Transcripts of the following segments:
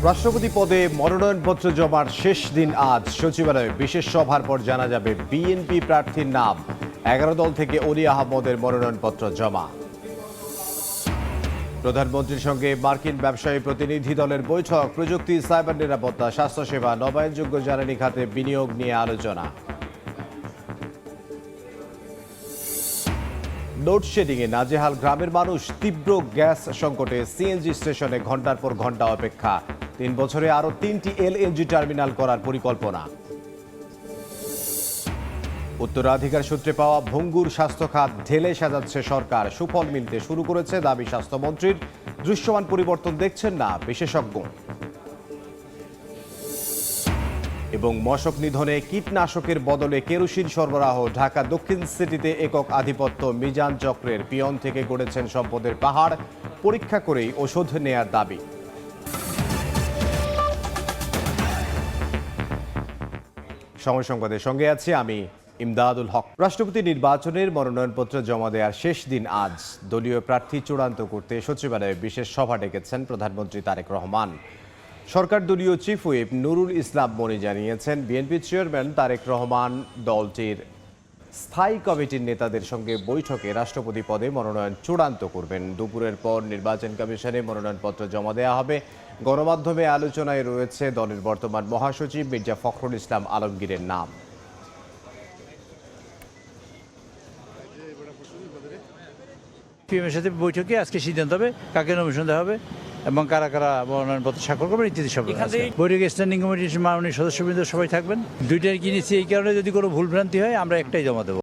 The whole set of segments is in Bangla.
রাষ্ট্রপতি পদে মনোনয়নপত্র জমার শেষ দিন আজ। সচিবালয়ে বিশেষ সভার পর জানা যাবে বিএনপি প্রার্থীর নাম। 11 দল থেকে অলি আহমদের মনোনয়নপত্র জমা। প্রধানমন্ত্রীর সঙ্গে মার্কিন ব্যবসায়ী প্রতিনিধি দলের বৈঠক। প্রযুক্তি, সাইবার নিরাপত্তা, স্বাস্থ্যসেবা, নবায়নযোগ্য জ্বালানি খাতে বিনিয়োগ নিয়ে আলোচনা। লোডশেডিংয়ে নাজেহাল গ্রামের মানুষ। তীব্র গ্যাস সংকটে সিএনজি স্টেশনে ঘণ্টার পর ঘণ্টা অপেক্ষা। 3 বছরে আরও 3টি এলএনজি টার্মিনাল করার পরিকল্পনা। উত্তরাধিকার সূত্রে পাওয়া ভঙ্গুর স্বাস্থ্য খাত ঢেলে সাজাচ্ছে সরকার। সুফল মিলতে শুরু করেছে দাবি স্বাস্থ্যমন্ত্রীর। দৃশ্যমান পরিবর্তন দেখছেন না বিশেষজ্ঞ। এবং মশক নিধনে কীটনাশকের বদলে কেরোসিন সরবরাহ। ঢাকা দক্ষিণ সিটিতে একক আধিপত্য মিজান চক্রের। পিয়ন থেকে গড়েছেন সম্পদের পাহাড়। পরীক্ষা করেই ওষুধ নেয়ার দাবি। সময় সংবাদের সঙ্গে আছি আমি ইমদাদুল হক। রাষ্ট্রপতি নির্বাচনের মনোনয়নপত্র জমা দেওয়ার শেষ দিন আজ। দলীয় প্রার্থী চূড়ান্ত করতে সচিবালয়ে বিশেষ সভা ডেকেছেন প্রধানমন্ত্রী তারেক রহমান। সরকার দলীয় চিফ হুইপ নুরুল ইসলাম মনি জানিয়েছেন, বিএনপি চেয়ারম্যান তারেক রহমান দলটির স্থায়ী কমিটির নেতাদের সঙ্গে বৈঠকে রাষ্ট্রপতি পদে মনোনয়ন চূড়ান্ত করবেন। দুপুরের পর নির্বাচন কমিশনে মনোনয়নপত্র জমা দেওয়া হবে। গণমাধ্যমে আলোচনায় রয়েছে দলের বর্তমান মহাসচিব মির্জা ফখরুল ইসলাম আলমগীরের নাম। পিএমের সাথে বৈঠকে আজকে সিদ্ধান্ত হবে কাকে নমিনেশন দেওয়া হবে এবং কারা কারা মনোনয়নপত্র স্বাক্ষর করবেন ইত্যাদি সব। বৈঠকে স্ট্যান্ডিং কমিটির মাননীয় সদস্যবৃন্দ সবাই থাকবেন। দুইটাই কিনেছি, এই কারণে যদি কোনো ভুলভ্রান্তি হয় আমরা একটাই জমা দেবো।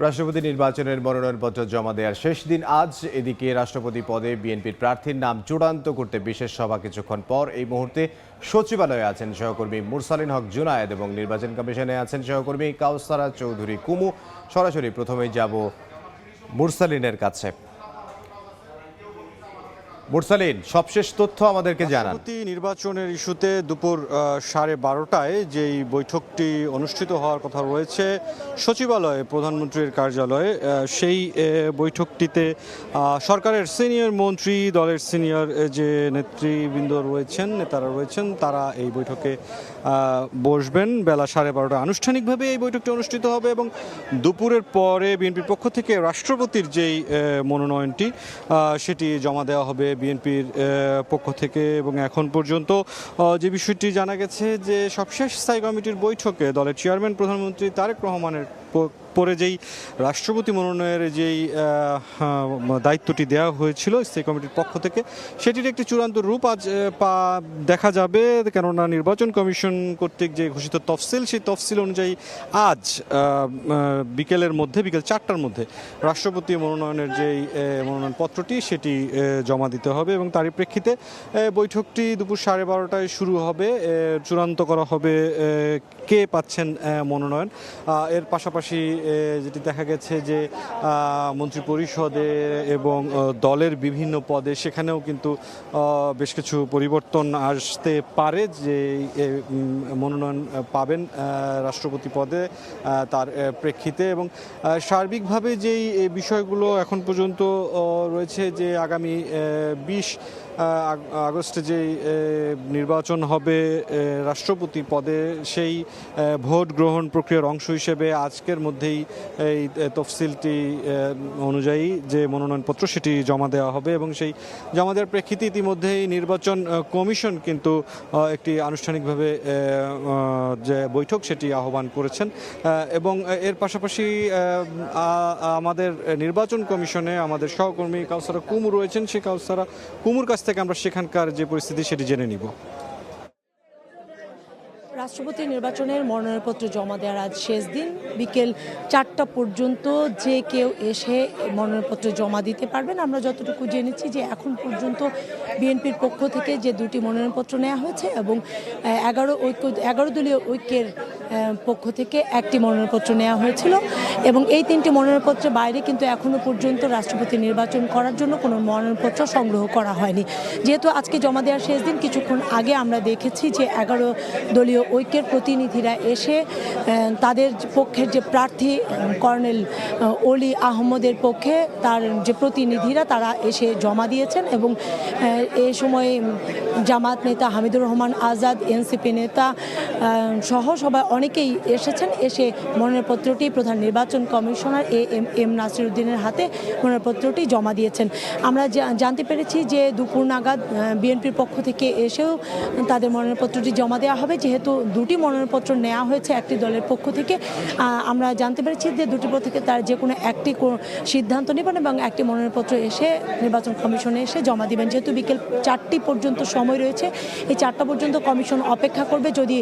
রাষ্ট্রপতি নির্বাচনের মনোনয়নপত্র জমা দেওয়ার শেষ দিন আজ। এদিকে রাষ্ট্রপতি পদে বিএনপির প্রার্থীর নাম চূড়ান্ত করতে বিশেষ সভা কিছুক্ষণ পর। এই মুহূর্তে সচিবালয়ে আছেন সহকর্মী মুরসালিন হক জুনায়েদ এবং নির্বাচন কমিশনে আছেন সহকর্মী কাউসারা চৌধুরী কুমু। সরাসরি প্রথমেই যাব মুরসালিনের কাছে। মুরসালিন, সবশেষ তথ্য আমাদেরকে জানান। রাষ্ট্রপতি নির্বাচনের ইস্যুতে দুপুর 12:30টায় যেই বৈঠকটি অনুষ্ঠিত হওয়ার কথা রয়েছে সচিবালয়ে প্রধানমন্ত্রীর কার্যালয়ে, সেই বৈঠকটিতে সরকারের সিনিয়র মন্ত্রী, দলের সিনিয়র যে নেতৃবৃন্দ রয়েছেন, নেতারা রয়েছেন, তারা এই বৈঠকে বসবেন। বেলা 12:30টায় আনুষ্ঠানিকভাবে এই বৈঠকটি অনুষ্ঠিত হবে এবং দুপুরের পরে বিএনপির পক্ষ থেকে রাষ্ট্রপতির যেই মনোনয়নটি সেটি জমা দেওয়া হবে বিএনপির পক্ষ থেকে। এবং এখন পর্যন্ত যে বিষয়টি জানা গেছে যে সবশেষ স্থায়ী কমিটির বৈঠকে দলের চেয়ারম্যান প্রধানমন্ত্রী তারেক রহমানের পরে যেই রাষ্ট্রপতি মনোনয়নের যেই দায়িত্বটি দেওয়া হয়েছিল স্থায়ী কমিটির পক্ষ থেকে, সেটির একটি চূড়ান্ত রূপ আজ দেখা যাবে। কেননা নির্বাচন কমিশন কর্তৃক যে ঘোষিত তফসিল, সেই তফসিল অনুযায়ী আজ বিকেল 4টার মধ্যে রাষ্ট্রপতি মনোনয়নের যেই মনোনয়নপত্রটি সেটি জমা দিতে হবে এবং তারই প্রেক্ষিতে বৈঠকটি দুপুর 12:30টায় শুরু হবে। চূড়ান্ত করা হবে কে পাচ্ছেন মনোনয়ন। এর পাশাপাশি যেটি দেখা গেছে যে মন্ত্রী পরিষদে এবং দলের বিভিন্ন পদে সেখানেও কিন্তু বেশ কিছু পরিবর্তন আসতে পারে। যে মনোনয়ন পাবেন রাষ্ট্রপতি পদে তার প্রেক্ষিতে এবং সার্বিকভাবে যেই বিষয়গুলো এখন পর্যন্ত রয়েছে যে আগামী 20 আগস্টে যেই নির্বাচন হবে রাষ্ট্রপতি পদে, সেই ভোট গ্রহণ প্রক্রিয়ার অংশ হিসেবে আজকের মধ্যেই এই তফসিলটি অনুযায়ী যে মনোনয়নপত্র সেটি জমা দেওয়া হবে এবং সেই জমা দেওয়ার প্রেক্ষিতে ইতিমধ্যেই নির্বাচন কমিশন কিন্তু একটি আনুষ্ঠানিকভাবে যে বৈঠক সেটি আহ্বান করেছেন। এবং এর পাশাপাশি আমাদের নির্বাচন কমিশনে আমাদের সহকর্মী কাউসারা কুমু রয়েছেন, সেই কাউসারা কুমুর কাছ থেকে আমরা সেখানকার যে পরিস্থিতি সেটি জেনে নিব। রাষ্ট্রপতি নির্বাচনের মনোনয়নপত্র জমা দেওয়ার আজ শেষ দিন। বিকেল 4টা পর্যন্ত যে কেউ এসে মনোনয়নপত্র জমা দিতে পারবেন। আমরা যতটুকু জেনেছি যে এখন পর্যন্ত বিএনপির পক্ষ থেকে যে 2টি মনোনয়নপত্র নেওয়া হয়েছে এবং 11 দলীয় ঐক্যের পক্ষ থেকে 1টি মনোনয়নপত্র নেওয়া হয়েছিল এবং এই 3টি মনোনয়নপত্রের বাইরে কিন্তু এখনও পর্যন্ত রাষ্ট্রপতি নির্বাচন করার জন্য কোনো মনোনয়নপত্র সংগ্রহ করা হয়নি। যেহেতু আজকে জমা দেওয়ার শেষ দিন, কিছুক্ষণ আগে আমরা দেখেছি যে 11 দলীয় ঐক্যের প্রতিনিধিরা এসে তাদের পক্ষের যে প্রার্থী কর্নেল অলি আহমদের পক্ষে তার যে প্রতিনিধিরা তারা এসে জমা দিয়েছেন এবং এই সময় জামাত নেতা হামিদুর রহমান আজাদ, এনসিপি নেতা সহ সবাই অনেকেই এসেছেন, এসে মনোনয়নপত্রটি প্রধান নির্বাচন কমিশনার এম নাসিরউদ্দিনের হাতে মনোনয়নপত্রটি জমা দিয়েছেন। আমরা জানতে পেরেছি যে দুপুর নাগাদ বিএনপির পক্ষ থেকে এসেও তাদের মনোনয়নপত্রটি জমা দেওয়া হবে। যেহেতু দুটি মনোনয়নপত্র নেওয়া হয়েছে একটি দলের পক্ষ থেকে, আমরা জানতে পেরেছি যে দুটি পক্ষ থেকে তার যে কোনো একটি সিদ্ধান্ত নেবেন এবং একটি মনোনয়নপত্র এসে নির্বাচন কমিশনে এসে জমা দিবেন। যেহেতু বিকেল 4টি পর্যন্ত সময় রয়েছে, এই 4টা পর্যন্ত কমিশন অপেক্ষা করবে। যদি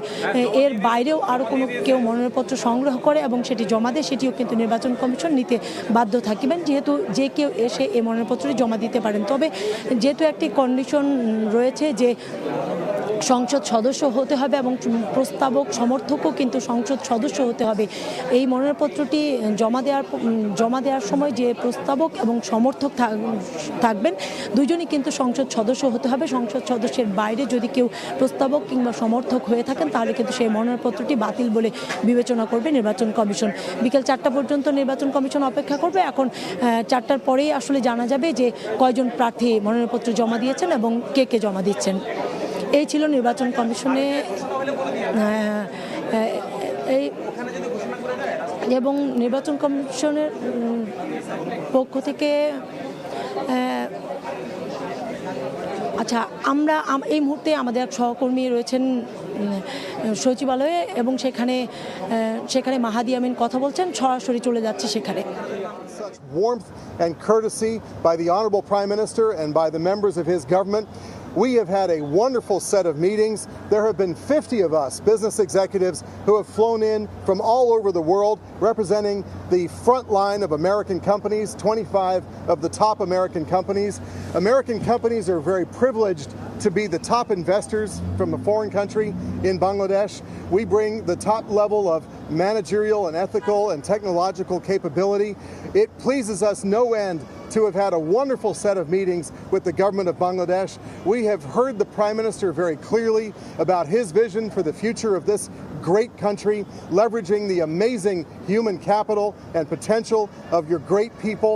এর বাইরেও আরও কোনো কেউ মনোনয়নপত্র সংগ্রহ করে এবং সেটি জমা দেয়, সেটিও কিন্তু নির্বাচন কমিশন নিতে বাধ্য থাকবেন, যেহেতু যে কেউ এসে এই মনোনয়নপত্রটি জমা দিতে পারেন। তবে যেহেতু একটি কন্ডিশন রয়েছে যে সংসদ সদস্য হতে হবে এবং প্রস্তাবক সমর্থকও কিন্তু সংসদ সদস্য হতে হবে, এই মনোনয়নপত্রটি জমা দেওয়ার সময় যে প্রস্তাবক এবং সমর্থক থাকবেন দুজনই কিন্তু সংসদ সদস্য হতে হবে। সংসদ সদস্যের বাইরে যদি কেউ প্রস্তাবক কিংবা সমর্থক হয়ে থাকেন তাহলে কিন্তু সেই মনোনয়নপত্রটি বাতিল বলে বিবেচনা করবে নির্বাচন কমিশন। বিকেল 4টা পর্যন্ত নির্বাচন কমিশন অপেক্ষা করবে। এখন 4টার পরেই আসলে জানা যাবে যে কয়জন প্রার্থী মনোনয়নপত্র জমা দিয়েছেন এবং কে কে জমা দিচ্ছেন। এই ছিল নির্বাচন কমিশনে এই এবং নির্বাচন কমিশনের পক্ষ থেকে আচ্ছা, আমরা এই মুহূর্তে আমাদের এক সহকর্মী রয়েছেন সচিবালয়ে এবং সেখানে মাহাদি আমিন কথা বলছেন, সরাসরি চলে যাচ্ছে সেখানে। Such warmth and courtesy by the Honorable Prime Minister and by the members of his government. We have had a wonderful set of meetings. There have been 50 of us, business executives, who have flown in from all over the world representing the front line of American companies, 25 of the top American companies. American companies are very privileged to be the top investors from a foreign country in Bangladesh. We bring the top level of managerial and ethical and technological capability. It pleases us no end to have had a wonderful set of meetings with the government of Bangladesh. We have heard the Prime Minister very clearly about his vision for the future of this great country, leveraging the amazing human capital and potential of your great people.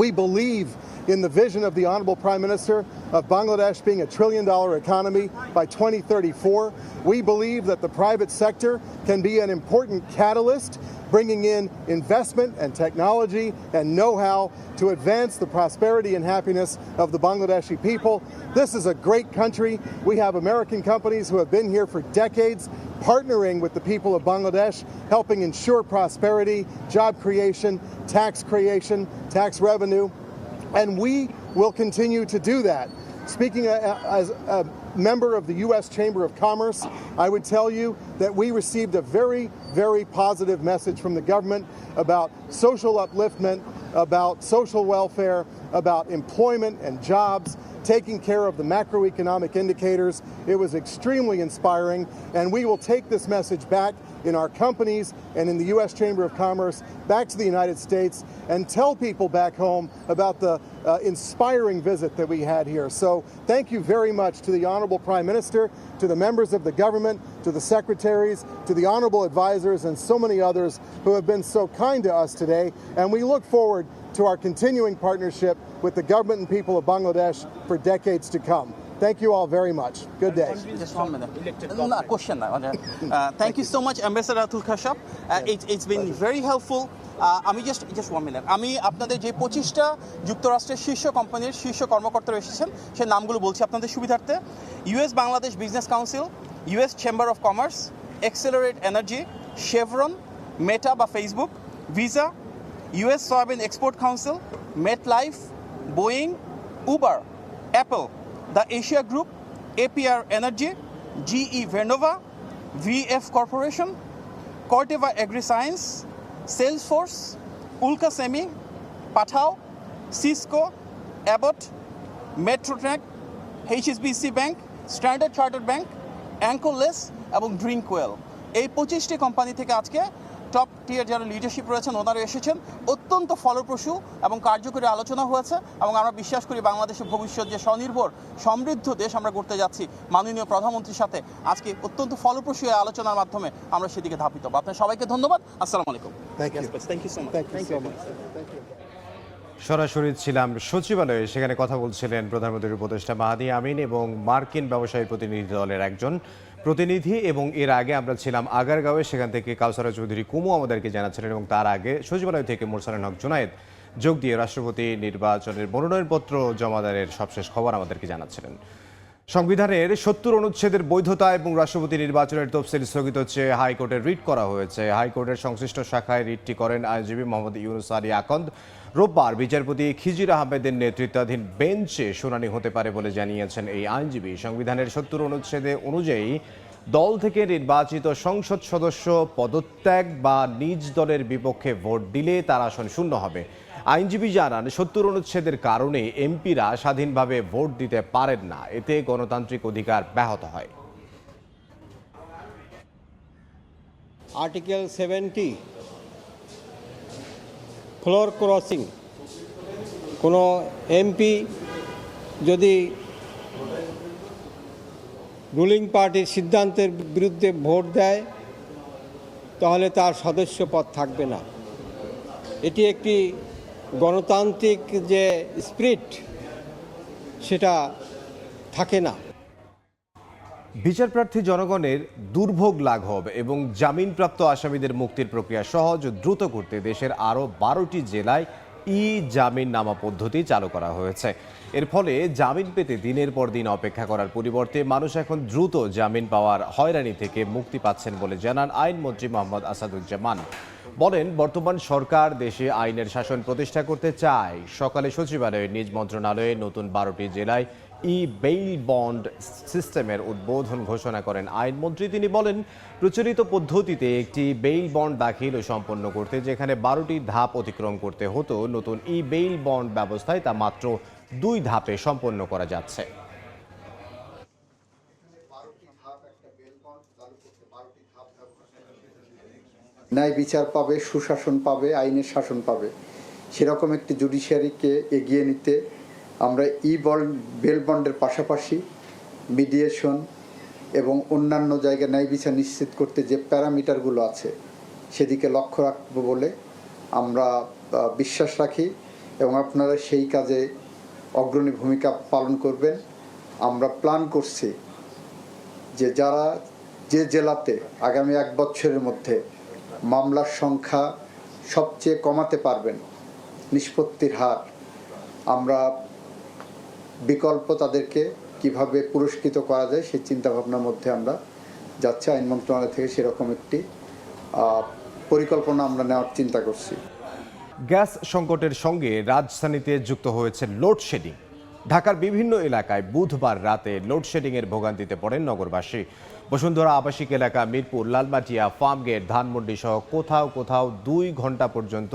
We believe in the vision of the Honorable Prime Minister of Bangladesh being a $1 trillion economy by 2034. We believe that the private sector can be an important catalyst, bringing in investment and technology and know-how to advance the prosperity and happiness of the Bangladeshi people. This is a great country. We have American companies who have been here for decades, partnering with the people of Bangladesh, helping ensure prosperity, job creation, tax revenue, and we will continue to do that. Speaking as a member of the U.S. Chamber of Commerce, I would tell you that we received a very, very positive message from the government about social upliftment, about social welfare, about employment and jobs, taking care of the macroeconomic indicators. It was extremely inspiring, and we will take this message back in our companies and in the U.S. Chamber of Commerce back to the United States and tell people back home about the inspiring visit that we had here. So thank you very much to the Honorable Prime Minister, to the members of the government, to the secretaries, to the honorable advisors, and so many others who have been so kind to us today. And we look forward to our continuing partnership with the government and people of Bangladesh for decades to come. Thank you all very much. Good day. Just 1 minute. No, question. Thank you so much, Ambassador Atul Khashab. It's been very helpful. আমি জাস্ট 1 মিনিট, আমি আপনাদের যে 25টা যুক্তরাষ্ট্রের শীর্ষ কোম্পানির শীর্ষ কর্মকর্তারা এসেছেন সে নামগুলো বলছি আপনাদের সুবিধার্থে। US Bangladesh Business Council, US Chamber of Commerce, Excelerate Energy, Chevron, Meta বা Facebook, Visa, US Soybean Export Council, MetLife, Boeing, Uber, Apple, the Asia Group, APR Energy, GE Vernova, VF Corporation, Corteva Agriscience, Salesforce, Ulka Semi, Pathao, Cisco, Abbott, Metrotrack, HSBC Bank, Standard Chartered Bank, Anchorless এবং Drinkwell। এই 25টি কোম্পানি থেকে আজকে টপ টিয়ার যারা লিডারশিপ রয়েছেন ওনারা এসেছেন, অত্যন্ত ফলপ্রসূ এবং কার্যকরী আলোচনা হয়েছে এবং আমরা বিশ্বাস করি বাংলাদেশের ভবিষ্যৎ যে স্বনির্ভর সমৃদ্ধ দেশ আমরা করতে যাচ্ছি মাননীয় প্রধানমন্ত্রীর সাথে আজকে অত্যন্ত ফলপ্রসূ এই আলোচনার মাধ্যমে আমরা সেদিকে ধাবিত হব। আপনার সবাইকে ধন্যবাদ। আসসালামু আলাইকুম। Thank you. Thank you so much. Thank you so much. Thank you. সরাসরি ছিলাম সচিবালয়ে, সেখানে কথা বলছিলেন প্রধানমন্ত্রীর উপদেষ্টা মাহাদি আমিন এবং মার্কিন ব্যবসায়ী প্রতিনিধি দলের একজন প্রতিনিধি। এবং এর আগে আমরা ছিলাম আগারগাঁওয়ে, সেখান থেকে কাউসারা চৌধুরী কুমু আমাদেরকে জানাচ্ছিলেন এবং তার আগে সচিবালয় থেকে মোরসালেন হক জুনায়েদ যোগ দিয়ে রাষ্ট্রপতি নির্বাচনের মনোনয়নপত্র জমাদানের সবশেষ খবর আমাদেরকে জানাচ্ছিলেন। সংবিধানের ৭০ অনুচ্ছেদের বৈধতা এবং রাষ্ট্রপতি নির্বাচনের তফসিল স্থগিত চেয়ে হাইকোর্টে রিট করা হয়েছে। হাইকোর্টের সংশ্লিষ্ট শাখায় রিটটি করেন আইনজীবী মোহাম্মদ ইউনুস আলী আকন্দ। রোববার বিচারপতি খিজির আহমেদের নেতৃত্বাধীন বেঞ্চে শুনানি হতে পারে বলে জানিয়েছেন এই আইনজীবী। সংবিধানের ৭০ অনুচ্ছেদে অনুযায়ী দল থেকে নির্বাচিত সংসদ সদস্য পদত্যাগ বা নিজ দলের বিপক্ষে ভোট দিলে তার আসন শূন্য হবে। আইনজীবী জানান ৭০ অনুচ্ছেদের কারণে এমপিরা স্বাধীনভাবে ভোট দিতে পারেন না, এতে গণতান্ত্রিক অধিকার ব্যাহত হয়। আর্টিকেল 70 ফ্লোর ক্রসিং, কোনো এমপি যদি রুলিং পার্টির সিদ্ধান্তের বিরুদ্ধে ভোট দেয় তাহলে তার সদস্য পদ থাকবে না। এটি একটি গণতান্ত্রিক যে স্পিরিট সেটা থাকে না। বিচারপ্রার্থী জনগণের দুর্ভোগ লাঘব এবং জামিনপ্রাপ্ত আসামিদের মুক্তির প্রক্রিয়া সহজ ও দ্রুত করতে দেশের আরও 12টি জেলায় জামিন নামা পদ্ধতি চালু করা হয়েছে। এর ফলে জামিন পেতে দিনের পর দিন অপেক্ষা করার পরিবর্তে মানুষ এখন দ্রুত জামিন পাওয়ার হয়রানি থেকে মুক্তি পাচ্ছেন বলে জানান আইনমন্ত্রী মোহাম্মদ আসাদুজ্জামান। বলেন, বর্তমান সরকার দেশে আইনের শাসন প্রতিষ্ঠা করতে চায়। সকালে সচিবালয়ে নিজ মন্ত্রণালয়ে নতুন 12টি জেলায় বেইল বন্ড সিস্টেমের উদ্বোধন ঘোষণা করেন আইনমন্ত্রী। তিনি বলেন, প্রচলিত পদ্ধতিতে একটি বেইল বন্ড দাখিল ও সম্পন্ন করতে যেখানে 12টি ধাপ অতিক্রম করতে হতো, নতুন বেইল বন্ড ব্যবস্থায় তা মাত্র 2 ধাপে সম্পন্ন করা যাচ্ছে। ন্যায় বিচার পাবে, সুশাসন পাবে, আইনের শাসন পাবে, সেরকম একটি জুডিশিয়ারিকে এগিয়ে নিতে আমরা বেল বন্ডের পাশাপাশি মিডিয়েশন এবং অন্যান্য জায়গায় ন্যায় বিচার নিশ্চিত করতে যে প্যারামিটারগুলো আছে সেদিকে লক্ষ্য রাখবো বলে আমরা বিশ্বাস রাখি এবং আপনারা সেই কাজে অগ্রণী ভূমিকা পালন করবেন। আমরা প্ল্যান করছি যে যারা যে জেলাতে আগামী 1 বছরের মধ্যে মামলার সংখ্যা সবচেয়ে কমাতে পারবেন, নিষ্পত্তির হার, আমরা বিকল্প তাদেরকে কিভাবে পুরস্কৃত করা যায় সেই চিন্তাভাবনার মধ্যে আমরা যাচ্ছি। আইন মন্ত্রণালয় থেকে সেরকম একটি পরিকল্পনা আমরা নেওয়ার চিন্তা করছি। গ্যাস সংকটের সঙ্গে রাজধানীতে যুক্ত হয়েছে লোডশেডিং। ঢাকার বিভিন্ন এলাকায় বুধবার রাতে লোডশেডিংয়ের ভোগান্তিতে পড়েন নগরবাসী। বসুন্ধরা আবাসিক এলাকা, মিরপুর, লালমাটিয়া, ফার্মগেট, ধানমন্ডি সহ কোথাও কোথাও 2 ঘন্টা পর্যন্ত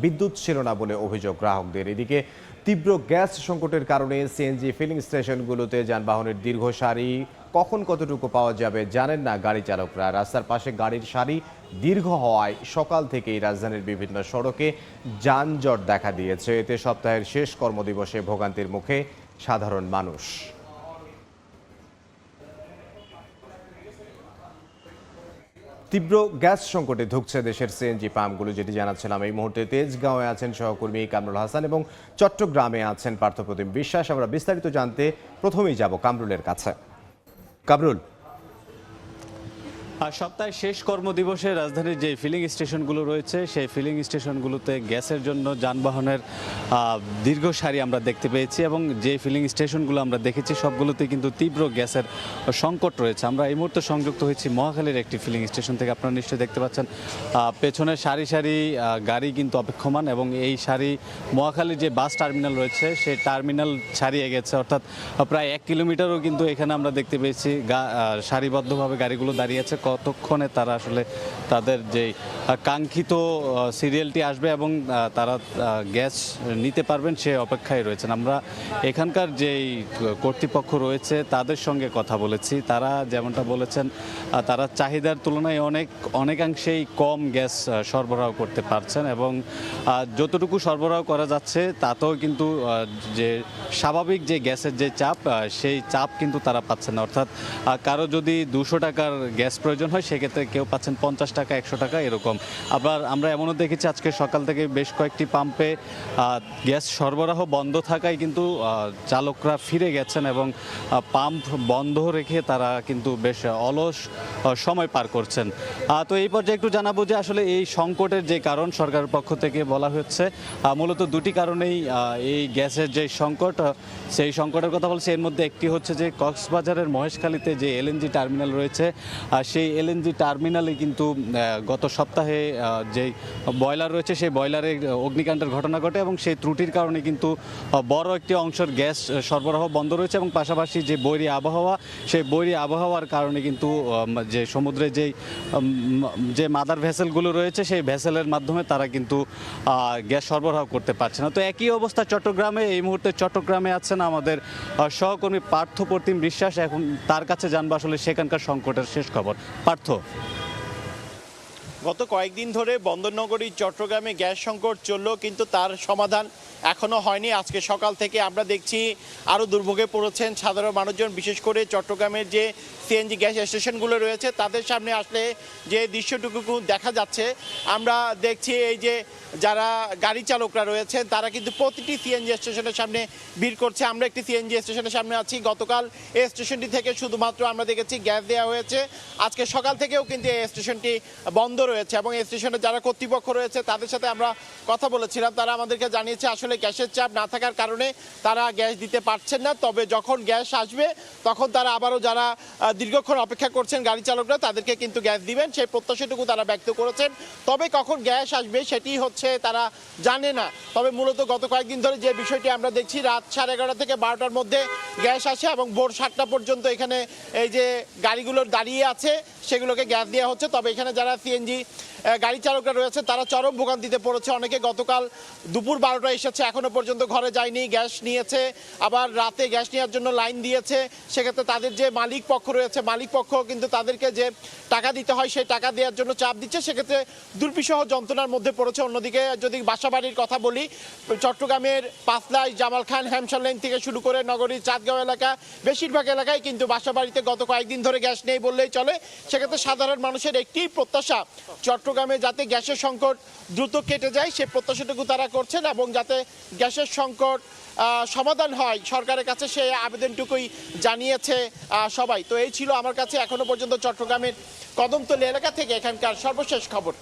বিদ্যুৎ ছিল না বলে অভিযোগ গ্রাহকদের। এদিকে তীব্র গ্যাস সংকটের কারণে সিএনজি ফিলিং স্টেশনগুলোতে যানবাহনের দীর্ঘ সারি, কখন কতটুকু পাওয়া যাবে জানেন না গাড়ি চালকরা। রাস্তার পাশে গাড়ির সারি দীর্ঘ হওয়ায় সকাল থেকেই রাজধানীর বিভিন্ন সড়কে যানজট দেখা দিয়েছে। এতে সপ্তাহের শেষ কর্মদিবসে ভোগান্তির মুখে সাধারণ মানুষ। তীব্র গ্যাস সংকটে ধুঁকছে দেশের সিএনজি পাম্পগুলো, যেটি জানাচ্ছিলাম। এই মুহূর্তে তেজগাঁওয়ে আছেন সহকর্মী কামরুল হাসান এবং চট্টগ্রামে আছেন পার্থপ্রতিম বিশ্বাস। আমরা বিস্তারিত জানতে প্রথমেই যাব কামরুলের কাছে। কামরুল, আর সপ্তাহের শেষ কর্মদিবসে রাজধানীর যে ফিলিং স্টেশনগুলো রয়েছে সেই ফিলিং স্টেশনগুলোতে গ্যাসের জন্য যানবাহনের দীর্ঘ সারি আমরা দেখতে পেয়েছি এবং যে ফিলিং স্টেশনগুলো আমরা দেখেছি সবগুলোতে কিন্তু তীব্র গ্যাসের সংকট রয়েছে। আমরা এই মুহূর্তে সংযুক্ত হয়েছি মহাখালীর একটি ফিলিং স্টেশন থেকে। আপনারা নিশ্চয়ই দেখতে পাচ্ছেন পেছনে সারি সারি গাড়ি কিন্তু অপেক্ষমান এবং এই সারি মহাখালীর যে বাস টার্মিনাল রয়েছে সেই টার্মিনাল ছাড়িয়ে গেছে, অর্থাৎ প্রায় 1 কিলোমিটারও কিন্তু এখানে আমরা দেখতে পেয়েছি সারিবদ্ধভাবে গাড়িগুলো দাঁড়িয়ে আছে। ততক্ষণে তারা আসলে তাদের যে কাঙ্ক্ষিত সিরিয়ালটি আসবে এবং তারা গ্যাস নিতে পারবেন সে অপেক্ষায় রয়েছেন। আমরা এখানকার যেই কর্তৃপক্ষ রয়েছে তাদের সঙ্গে কথা বলেছি, তারা যেমনটা বলেছেন তারা চাহিদার তুলনায় অনেকাংশেই কম গ্যাস সরবরাহ করতে পারছেন এবং যতটুকু সরবরাহ করা যাচ্ছে তাতেও কিন্তু যে স্বাভাবিক যে গ্যাসের যে চাপ সেই চাপ কিন্তু তারা পাচ্ছেন না। অর্থাৎ কারো যদি 200 টাকার গ্যাস প্রয়োজন হয় সেক্ষেত্রে কেউ পাচ্ছেন 50 টাকা 100 টাকা এরকম। আবার আমরা এমনও দেখেছি আজকে সকাল থেকে বেশ কয়েকটি পাম্পে গ্যাস সরবরাহ বন্ধ থাকায় কিন্তু চালকরা ফিরে গেছেন এবং পাম্প বন্ধ রেখে তারা কিন্তু বেশ অলস সময় পার করছেন। তো এই পর্যায়ে একটু জানাবো যে আসলে এই সংকটের যে কারণ সরকারের পক্ষ থেকে বলা হচ্ছে মূলত দুটি কারণেই এই গ্যাসের যে সংকট সেই সংকটের কথা বলছে। এর মধ্যে একটি হচ্ছে যে কক্সবাজারের মহেশখালীতে যে এলএনজি টার্মিনাল রয়েছে সেই এলএনজি টার্মিনালে কিন্তু গত সপ্তাহে যে বয়লার রয়েছে সেই বয়লারে অগ্নিকাণ্ডের ঘটনা ঘটে এবং সেই ত্রুটির কারণে কিন্তু বড় একটি অংশের গ্যাস সরবরাহ বন্ধ রয়েছে এবং পাশাপাশি যে বৈরী আবহাওয়া সেই বৈরী আবহাওয়ার কারণে কিন্তু যে সমুদ্রে যে মাদার ভেসেলগুলো রয়েছে সেই ভেসেলের মাধ্যমে তারা কিন্তু গ্যাস সরবরাহ করতে পারছে না। তো একই অবস্থা চট্টগ্রামে। এই মুহূর্তে চট্টগ্রামে আছেন আমাদের সহকর্মী পার্থ প্রতিম বিশ্বাস। এখন তার কাছে জানবো আসলে সেখানকার সংকটের শেষ খবর। পার্থ, গত কয়েকদিন ধরে বন্দরনগরী চট্টগ্রামে গ্যাস সংকট চললেও কিন্তু তার সমাধান এখনও হয়নি। আজকে সকাল থেকে আমরা দেখছি আরও দুর্ভোগে পড়েছেন সাধারণ মানুষজন, বিশেষ করে চট্টগ্রামের যে সিএনজি গ্যাস স্টেশনগুলো রয়েছে তাদের সামনে আসলে যে দৃশ্যটুকু দেখা যাচ্ছে, আমরা দেখছি এই যে যারা গাড়ি চালকরা রয়েছেন তারা কিন্তু প্রতিটি সিএনজি স্টেশনের সামনে ভিড় করছে। আমরা একটি সিএনজি স্টেশনের সামনে আছি। গতকাল এই স্টেশনটি থেকে শুধুমাত্র আমরা দেখেছি গ্যাস দেওয়া হয়েছে। আজকে সকাল থেকেও কিন্তু এই স্টেশনটি বন্ধ রয়েছে এবং এই স্টেশনে যারা কর্তৃপক্ষ রয়েছে তাদের সাথে আমরা কথা বলেছিলাম। তারা আমাদেরকে জানিয়েছে আসলে গ্যাসের চাপ না থাকার কারণে তারা গ্যাস দিতে পারছেন না, তবে যখন গ্যাস আসবে তখন তারা আবারও যারা দীর্ঘক্ষণ অপেক্ষা করছেন গাড়ি চালকরা তাদেরকে কিন্তু গ্যাস দিবেন সেই প্রত্যাশাটুকু তারা ব্যক্ত করেছেন। তবে কখন গ্যাস আসবে সেটি হচ্ছে তারা জানে না। তবে মূলত গত কয়েকদিন ধরে যে বিষয়টি আমরা দেখছি, রাত 11:30 থেকে 12টার মধ্যে গ্যাস আসে এবং ভোর 7টা পর্যন্ত এখানে এই যে গাড়িগুলোর দাঁড়িয়ে আছে সেগুলোকে গ্যাস দেওয়া হচ্ছে। তবে এখানে যারা সিএনজি গাড়ি চালকরা রয়েছে তারা চরম ভোগান্তিতে পড়েছে। অনেকে গতকাল দুপুর 12টায় এসেছে, এখনো পর্যন্ত ঘরে যায়নি, গ্যাস নিয়েছে, আবার রাতে গ্যাস নেওয়ার জন্য লাইন দিয়েছে। সেক্ষেত্রে তাদের যে মালিক পক্ষ রয়েছে মালিক পক্ষ কিন্তু তাদেরকে যে টাকা দিতে হয় সেই টাকা দেওয়ার জন্য চাপ দিচ্ছে, সেক্ষেত্রে দুর্বিষহ যন্ত্রণার মধ্যে পড়েছে। অন্যদিকে যদি বাসাবাড়ির কথা বলি, চট্টগ্রামের পাঁচলাই, জামাল খান, হ্যামশার লেন থেকে শুরু করে নগরীর চাঁদগাঁও এলাকা বেশিরভাগ এলাকায় কিন্তু বাসাবাড়িতে গত কয়েকদিন ধরে গ্যাস নেই বললেই চলে। সেক্ষেত্রে সাধারণ মানুষের একটি প্রত্যাশা চট্টগ্রামে যাতে গ্যাসের সংকট দ্রুত কেটে যায় সে প্রত্যাশাটুকু তারা করছেন এবং যাতে গ্যাসের সংকট সমাধান হয় সরকারের কাছে সে আবেদনটুকুই জানিয়েছে সবাই। তো এই ছিল আমার কাছে এখনো পর্যন্ত চট্টগ্রামের কদমতলী এলাকা থেকে এখানকার সর্বশেষ খবর।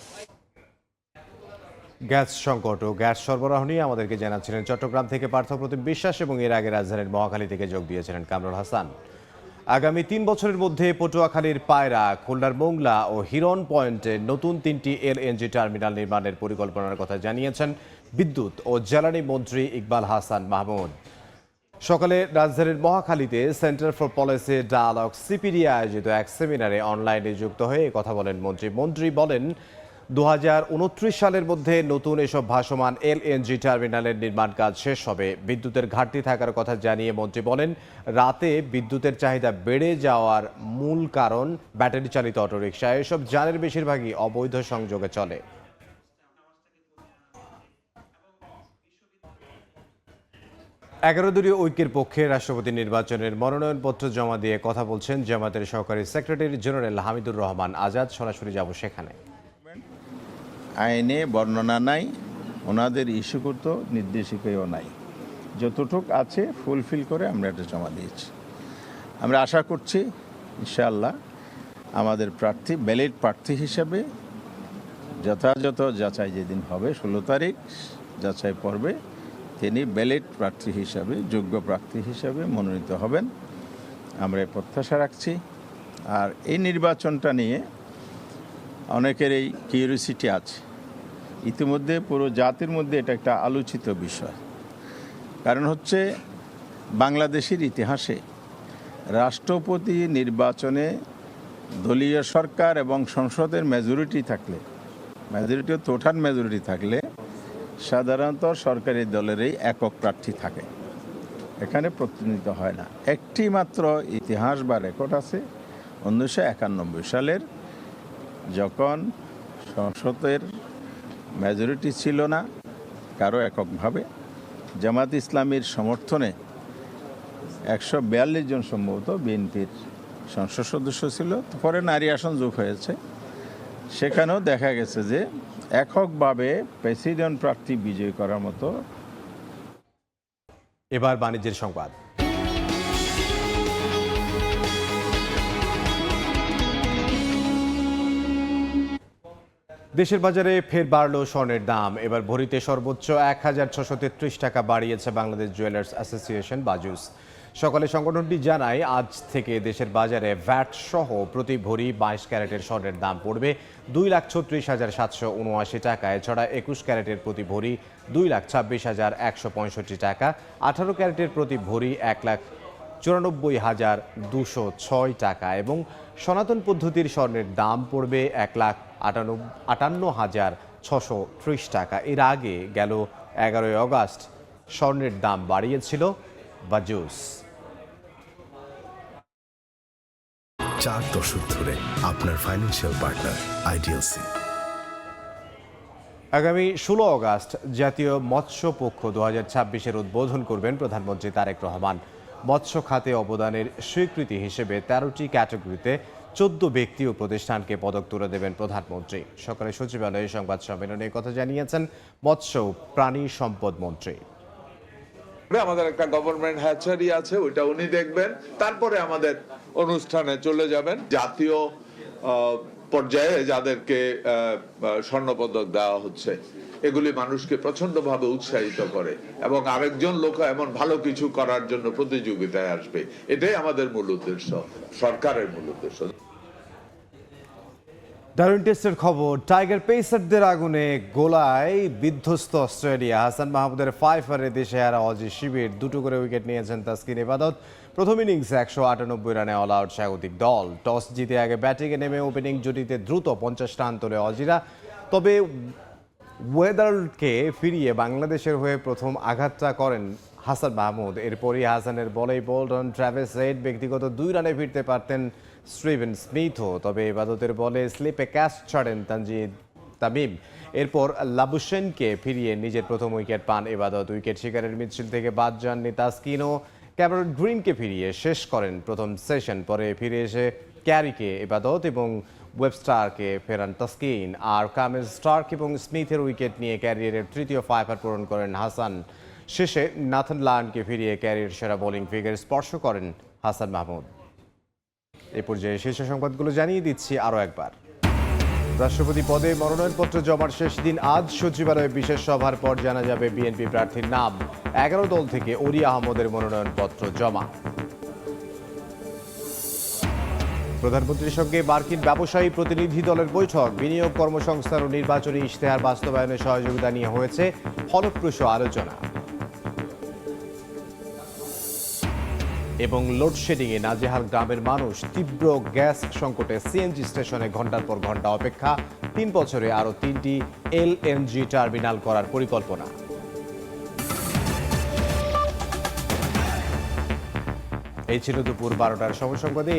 গ্যাস সংকট ও গ্যাস সরবরাহ নিয়ে আমাদেরকে জানাচ্ছিলেন চট্টগ্রাম থেকে পার্থ প্রতিম বিশ্বাস এবং এর আগে রাজধানীর মহাখালী থেকে যোগ দিয়েছিলেন কামরুল হাসান। আগামী 3 বছরের মধ্যে পটুয়াখালীর পায়রা, খুলনার মোংলা ও হিরন পয়েন্টে নতুন 3টি এলএনজি টার্মিনাল নির্মাণের পরিকল্পনার কথা জানিয়েছেন বিদ্যুৎ ও জ্বালানি মন্ত্রী ইকবাল হাসান মাহমুদ। সকালে রাজধানীর মহাখালীতে centre for policy dialogue CPD আয়োজিত এক সেমিনারে অনলাইনে যুক্ত হয়ে কথা বলেন মন্ত্রী। মন্ত্রী বলেন 2029 সালের মধ্যে নতুন এসব ভাসমান এলএনজি টার্মিনালের নির্মাণ কাজ শেষ হবে। বিদ্যুতের ঘাটতি থাকার কথা জানিয়ে মন্ত্রী বলেন রাতে বিদ্যুতের চাহিদা বেড়ে যাওয়ার মূল কারণ ব্যাটারি চালিত অটোরিকশা। এসব যানের বেশিরভাগই অবৈধ সংযোগে চলে। দলীয় ঐক্যের পক্ষে রাষ্ট্রপতি নির্বাচনের মনোনয়নপত্র জমা দিয়ে কথা বলছেন জামায়াতের সহকারী সেক্রেটারি জেনারেল হামিদুর রহমান আজাদ। সরাসরি যাব সেখানে। আইনে বর্ণনা নাই, ওনাদের ইস্যুকৃত নির্দেশিকাও নাই, যতটুক আছে ফুলফিল করে আমরা এটা জমা দিয়েছি। আমরা আশা করছি ইনশাআল্লাহ আমাদের প্রার্থী ব্যালিড প্রার্থী হিসাবে যথাযথ যাচাই যেদিন হবে 16 তারিখ যাচাই পর্বে তিনি ব্যালিড প্রার্থী হিসাবে, যোগ্য প্রার্থী হিসাবে মনোনীত হবেন, আমরা প্রত্যাশা রাখছি। আর এই নির্বাচনটা নিয়ে অনেকের এই কিউরিওসিটি আছে, ইতিমধ্যে পুরো জাতির মধ্যে এটা একটা আলোচিত বিষয়। কারণ হচ্ছে বাংলাদেশের ইতিহাসে রাষ্ট্রপতি নির্বাচনে দলীয় সরকার এবং সংসদের মেজরিটি থাকলে, মেজরিটি টোটাল মেজরিটি থাকলে সাধারণত সরকারি দলেরই একক প্রার্থী থাকে, এখানে প্রতিনিধিত্ব হয় না। একটি মাত্র ইতিহাস বা রেকর্ড আছে 1991 সালের, যখন সংসদের মেজরিটি ছিল না কারো এককভাবে, জামাত ইসলামীর সমর্থনে 142 জন সম্ভবত বিএনপির সংসদ সদস্য ছিল, পরে নারী আসন যোগ হয়েছে। সেখানেও দেখা গেছে যে এককভাবে প্রেসিডেন্ট প্রার্থী বিজয়ী করার মতো। এবার বাণিজ্যের সংবাদ। দেশের বাজারে ফের বাড়ল স্বর্ণের দাম। এবার ভরিতে সর্বোচ্চ 1633 টাকা বাড়িয়েছে বাংলাদেশ জুয়েলার্স অ্যাসোসিয়েশন বাজুস। সকালে সংগঠনটি জানায়, আজ থেকে দেশের বাজারে ভ্যাট সহ প্রতি ভরি 22 ক্যারেটের স্বর্ণের দাম পড়বে 2,36,779 টাকা। এছাড়া 21 ক্যারেটের প্রতি ভরি 2,26,165 টাকা, 18 ক্যারেটের প্রতি ভরি 1,94,206 টাকা এবং সনাতন পদ্ধতির স্বর্ণের দাম পড়বে 1,58,630 টাকা। এর আগে গেল 11 অগাস্ট স্বর্ণের দাম বাড়িয়েছিল বাজুস। 4 দশক ধরে আপনার ফাইন্যান্সিয়াল পার্টনার আইডিএলসি। আগামী 16 অগাস্ট জাতীয় মৎস্য পক্ষ 2026-এর উদ্বোধন করবেন প্রধানমন্ত্রী তারেক রহমান। মৎস্য খাতে অবদানের স্বীকৃতি হিসেবে 13টি ক্যাটাগরিতে 14 ব্যক্তি ও প্রতিষ্ঠানকে পদক তুলে দেবেন প্রধানমন্ত্রী। সকালে সচিবালয়ে সংবাদ সম্মেলনে কথা জানিয়েছেন মৎস্য ও প্রাণী সম্পদ মন্ত্রী। আমাদের একটা গভর্নমেন্ট হ্যাচারি আছে, ওইটা উনি দেখবেন, তারপরে আমাদের অনুষ্ঠানে চলে যাবেন। জাতীয় পর্যায়ে যাদেরকে স্বর্ণপদক দেওয়া হচ্ছে, এগুলি মানুষকে প্রচন্ডভাবে উৎসাহিত করে এবং আরেকজন লোক এমন ভালো কিছু করার জন্য প্রতিযোগিতায় আসবে। এটাই আমাদের মূল উদ্দেশ্য, সরকারের মূল উদ্দেশ্য। দারুণ টেস্টের খবর, টাইগার পেসারদের আগুনে গোলায় বিধ্বস্ত অস্ট্রেলিয়া। হাসান মাহমুদের 5 দেশে হারা অজি শিবির 2 করে উইকেট নিয়েছেন তাসকিন ইবাদত। প্রথম ইনিংসে 198 রানে অল আউট স্বাগতিক দল। টস জিতে আগে ব্যাটিংয়ে নেমে ওপেনিং জুটিতে দ্রুত 50 রান তোলে অজিরা। তবে ওয়েদারকে ফিরিয়ে বাংলাদেশের হয়ে প্রথম আঘাতটা করেন হাসান মাহমুদ। এরপরই হাসানের বলেই বোল্টন ট্র্যাভিস হেড ব্যক্তিগত 2 রানে ফিরতে পারতেন স্টিভেন স্মিথও, তবে ইবাদতের বলে স্লিপে ক্যাচ ছাড়েন তামিম। এরপর লাবুশেনকে ফিরিয়ে নিজের প্রথম উইকেট পান ইবাদত। উইকেট শিকারের মিছিল থেকে বাদ যাননি তাসকিনও। ক্যামেরন গ্রিনকে ফিরিয়ে শেষ করেন প্রথম সেশন। পরে ফিরে এসে ক্যারিকে ইবাদত এবং ওয়েবস্টারকে ফেরান তাসকিন। আর কামিল স্টার্ক এবং স্মিথের উইকেট নিয়ে ক্যারিয়ারের তৃতীয় 5 পূরণ করেন হাসান। শেষে নাথান লায়নকে ফিরিয়ে ক্যারিয়ার সেরা বোলিং ফিগার স্পর্শ করেন হাসান মাহমুদ। এই পর্যায়ে শীর্ষ সংবাদগুলো জানিয়ে দিচ্ছি আরও একবার। রাষ্ট্রপতি পদে মনোনয়নপত্র জমার শেষ দিন আজ। সচিবালয়ে বিশেষ সভার পর জানা যাবে বিএনপি প্রার্থীর নাম। 11 দল থেকে ওলি আহমদের মনোনয়নপত্র জমা। প্রধানমন্ত্রীর সঙ্গে মার্কিন ব্যবসায়ী প্রতিনিধি দলের বৈঠক। বিনিয়োগ, কর্মসংস্থান ও নির্বাচনী ইশতেহার বাস্তবায়নে সহযোগিতা নিয়ে হয়েছে ফলপ্রসূ আলোচনা। এবং লোডশেডিংয়ে নাজেহাল গ্রামের মানুষ। তীব্র গ্যাস সংকটে সিএনজি স্টেশনে ঘন্টার পর ঘন্টা অপেক্ষা। 3 বছরে আরও 3টি এলএনজি টার্মিনাল করার পরিকল্পনা। এই ছিল দুপুর 12টার সময় সংবাদে।